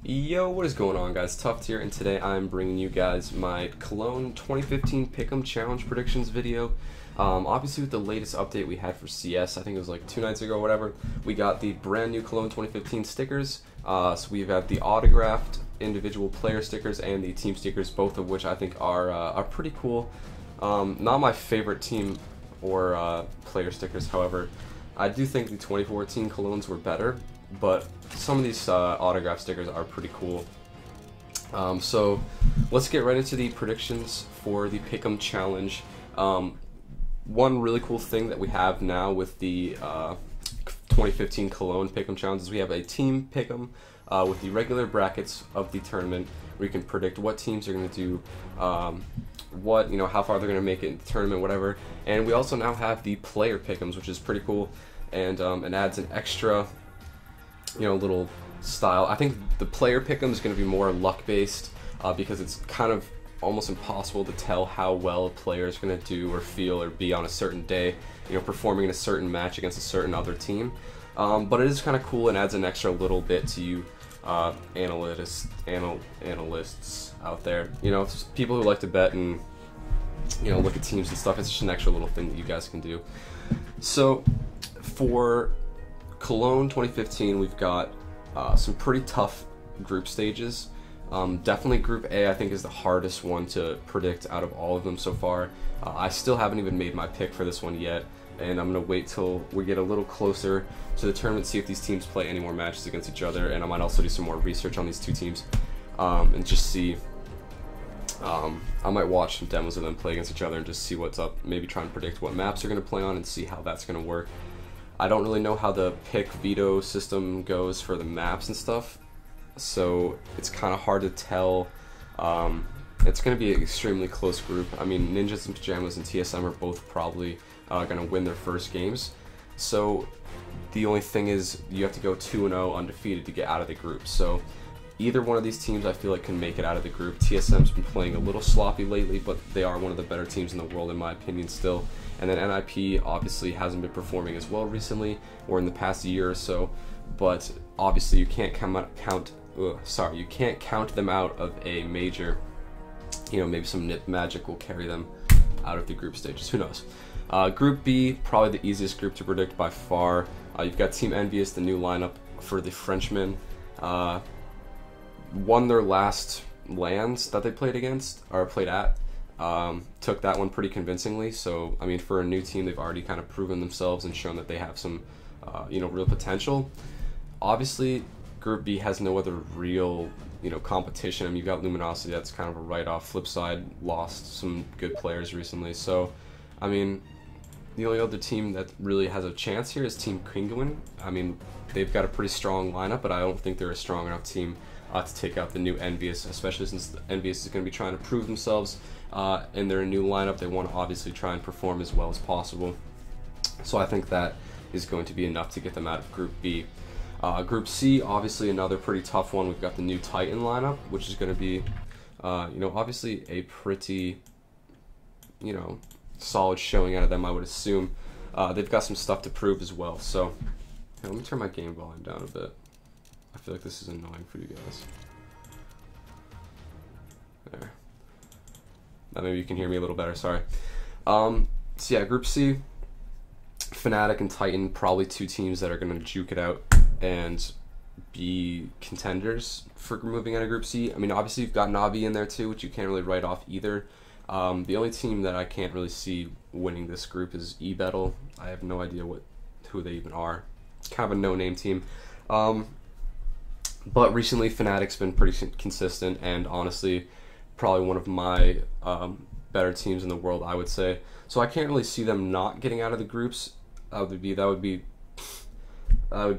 Yo, what is going on, guys? Tuft here, and today I'm bringing you guys my Cologne 2015 Pick'em Challenge predictions video. Obviously, with the latest update we had for CS, I think it was like 2 nights ago or whatever, we got the brand new Cologne 2015 stickers. So we have the autographed individual player stickers and the team stickers, both of which I think are pretty cool. Not my favorite team or player stickers, however. I do think the 2014 Colognes were better, but some of these autograph stickers are pretty cool. So let's get right into the predictions for the Pick'em Challenge. One really cool thing that we have now with the 2015 Cologne Pick'em Challenge is we have a team Pick'em with the regular brackets of the tournament, where you can predict what teams are going to do how far they're going to make it in the tournament, whatever. And we also now have the player Pick'ems, which is pretty cool, and it adds an extra little style. I think the player pick'em is going to be more luck based because it's kind of almost impossible to tell how well a player is going to do or feel or be on a certain day, performing in a certain match against a certain other team. But it is kind of cool and adds an extra little bit to you analysts out there. People who like to bet and look at teams and stuff. It's just an extra little thing that you guys can do. So for Cologne 2015, we've got some pretty tough group stages. Definitely Group A, I think, is the hardest one to predict out of all of them so far. I still haven't even made my pick for this one yet, and I'm going to wait till we get a little closer to the tournament, see if these teams play any more matches against each other, and I might also do some more research on these two teams and just see. I might watch some demos of them play against each other and just see what's up, maybe try and predict what maps they're going to play on and see how that's going to work. I don't really know how the pick veto system goes for the maps and stuff, so it's kind of hard to tell. It's going to be an extremely close group. I mean, Ninjas and Pajamas and TSM are both probably going to win their first games, so the only thing is you have to go 2-0 undefeated to get out of the group. So either one of these teams I feel like can make it out of the group. TSM's been playing a little sloppy lately, but they are one of the better teams in the world in my opinion still. And then NIP obviously hasn't been performing as well recently or in the past year or so, but obviously you can't you can't count them out of a major. Maybe some Nip Magic will carry them out of the group stages, who knows. Group B, probably the easiest group to predict by far. You've got Team Envious, the new lineup for the Frenchmen. Won their last lands that they played at. Took that one pretty convincingly. So, I mean, for a new team, they've already kind of proven themselves and shown that they have some, real potential. Obviously, Group B has no other real, competition. I mean, you've got Luminosity, that's kind of a write-off. Flip side, lost some good players recently. So, I mean, the only other team that really has a chance here is Team Kinguin. I mean, they've got a pretty strong lineup, but I don't think they're a strong enough team to take out the new Envious, especially since the Envious is going to be trying to prove themselves in their new lineup. They want to obviously try and perform as well as possible. So I think that is going to be enough to get them out of Group B. Group C, obviously another pretty tough one. We've got the new Titan lineup, which is going to be, obviously a pretty, solid showing out of them, I would assume. They've got some stuff to prove as well. So here, let me turn my game volume down a bit. I feel like this is annoying for you guys. There. Now maybe you can hear me a little better, sorry. So yeah, Group C, Fnatic and Titan, probably two teams that are going to juke it out and be contenders for moving out of Group C. I mean, obviously you've got Navi in there too, which you can't really write off either. The only team that I can't really see winning this group is eBettle. I have no idea who they even are. Kind of a no-name team. But recently, Fnatic's been pretty consistent, and honestly, probably one of my better teams in the world, I would say. So I can't really see them not getting out of the groups. That would be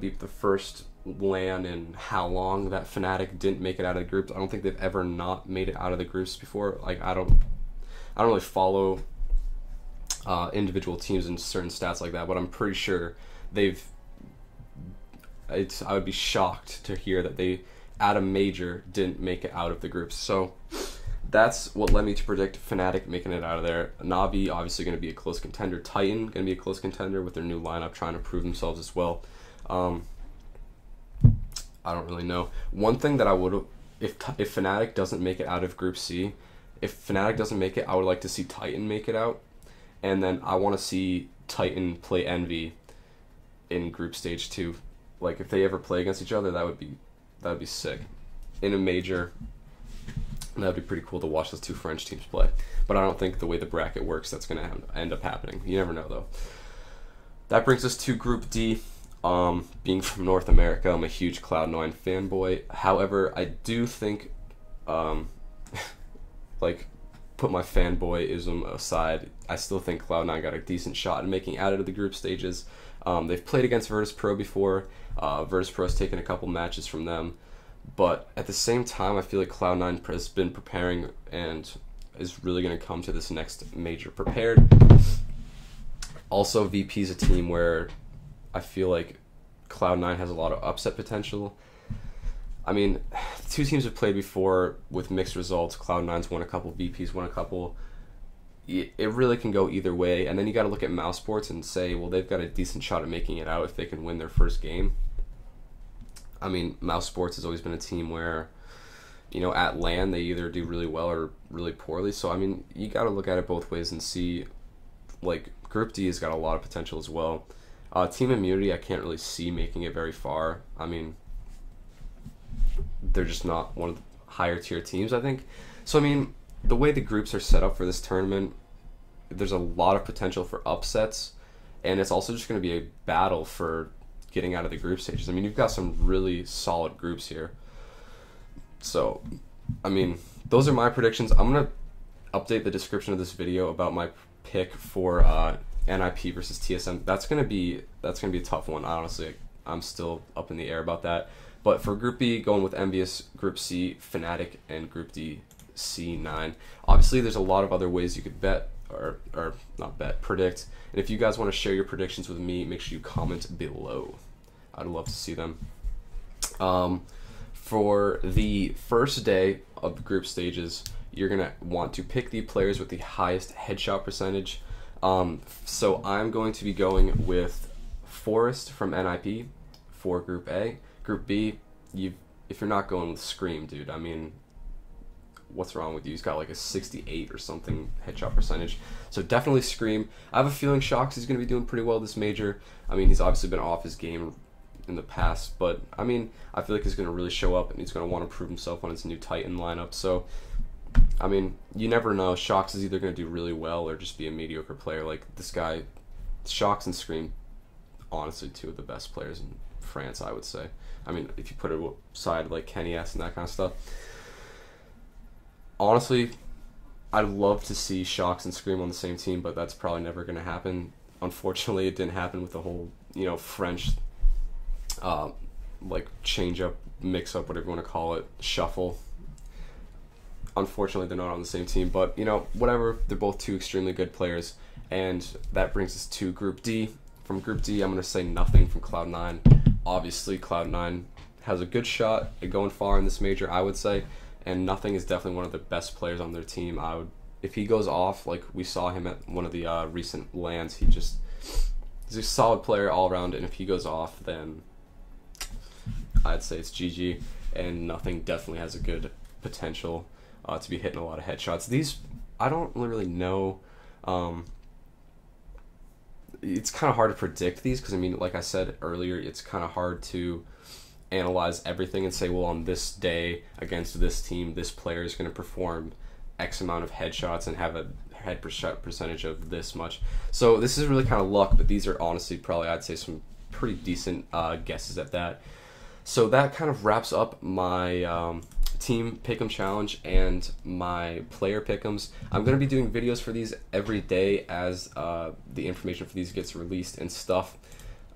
the first LAN in how long that Fnatic didn't make it out of the groups. I don't think they've ever not made it out of the groups before. Like I don't really follow individual teams and certain stats like that, but I'm pretty sure I would be shocked to hear that they, at a major, didn't make it out of the groups. So that's what led me to predict Fnatic making it out of there. Navi obviously going to be a close contender. Titan going to be a close contender with their new lineup, trying to prove themselves as well. I don't really know. One thing that I would, if Fnatic doesn't make it out of Group C, if Fnatic doesn't make it, I would like to see Titan make it out, and then I want to see Titan play Envy in Group Stage 2. Like, if they ever play against each other, that would be sick. In a major, that would be pretty cool to watch those two French teams play. But I don't think the way the bracket works, that's going to end up happening. You never know, though. That brings us to Group D. Being from North America, I'm a huge Cloud9 fanboy. However, I do think, like, put my fanboyism aside, I still think Cloud9 got a decent shot in making out of the group stages. They've played against Virtus.pro before. Virtus.pro has taken a couple matches from them. But at the same time, I feel like Cloud9 has been preparing and is really going to come to this next major prepared. Also, VP is a team where I feel like Cloud9 has a lot of upset potential. I mean, the two teams have played before with mixed results. Cloud9's won a couple, VP's won a couple. It really can go either way. And then you got to look at Mousesports and say, well, they've got a decent shot at making it out if they can win their first game. I mean, Mousesports has always been a team where, you know, at LAN they either do really well or really poorly. So, I mean, you got to look at it both ways and see, like, Group D has got a lot of potential as well. Team Immunity, I can't really see making it very far. I mean, they're just not one of the higher tier teams, I think. So, I mean, the way the groups are set up for this tournament, there's a lot of potential for upsets, and it's also just going to be a battle for getting out of the group stages. I mean, you've got some really solid groups here. So, I mean, those are my predictions. I'm going to update the description of this video about my pick for NIP versus TSM. That's gonna be a tough one. Honestly, I'm still up in the air about that. But for Group B, going with Envious, Group C, Fnatic, and Group D, C9. Obviously, there's a lot of other ways you could bet, or not bet, predict. And if you guys want to share your predictions with me, make sure you comment below. I'd love to see them. For the first day of the group stages, you're gonna want to pick the players with the highest headshot percentage. So I'm going to be going with Forest from NIP for Group A. Group B, if you're not going with Scream, dude, I mean, what's wrong with you? He's got like a 68 or something headshot percentage. So definitely Scream. I have a feeling Shox is going to be doing pretty well this major. I mean, he's obviously been off his game in the past, but I mean, I feel like he's going to really show up and he's going to want to prove himself on his new Titan lineup. So, I mean, you never know. Shox is either going to do really well or just be a mediocre player. Like this guy, Shox and Scream, honestly, two of the best players in France, I would say. I mean, if you put it aside like Kenny S and that kind of stuff. Honestly, I'd love to see Shox and Scream on the same team, but that's probably never going to happen. Unfortunately, it didn't happen with the whole, you know, French, like change-up, mix-up, whatever you want to call it, shuffle. Unfortunately, they're not on the same team, but, you know, whatever. They're both two extremely good players, and that brings us to Group D. From Group D, I'm going to say nothing from Cloud9. Obviously, Cloud9 has a good shot at going far in this major, I would say, and Nothing is definitely one of the best players on their team. If he goes off, like we saw him at one of the recent LANs, he's a solid player all around, and if he goes off, then I'd say it's GG, and Nothing definitely has a good potential to be hitting a lot of headshots. These, I don't really know. It's kind of hard to predict these because, I mean, like I said earlier, it's kind of hard to analyze everything and say, well, on this day against this team, this player is going to perform X amount of headshots and have a head percentage of this much. So this is really kind of luck, but these are honestly probably, I'd say, some pretty decent guesses at that. So that kind of wraps up my team pick'em challenge and my player pick'ems. I'm going to be doing videos for these every day as the information for these gets released and stuff.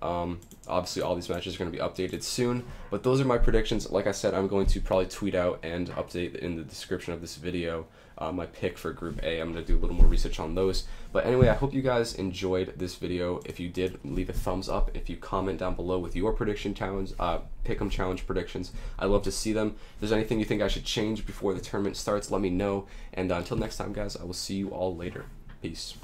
Obviously all these matches are going to be updated soon, but those are my predictions. Like I said, I'm going to probably tweet out and update in the description of this video my pick for Group A. I'm going to do a little more research on those. But anyway, I hope you guys enjoyed this video. If you did, leave a thumbs up. If you comment down below with your prediction challenge, pick'em challenge predictions, I'd love to see them. If there's anything you think I should change before the tournament starts, let me know. And until next time, guys, I will see you all later. Peace.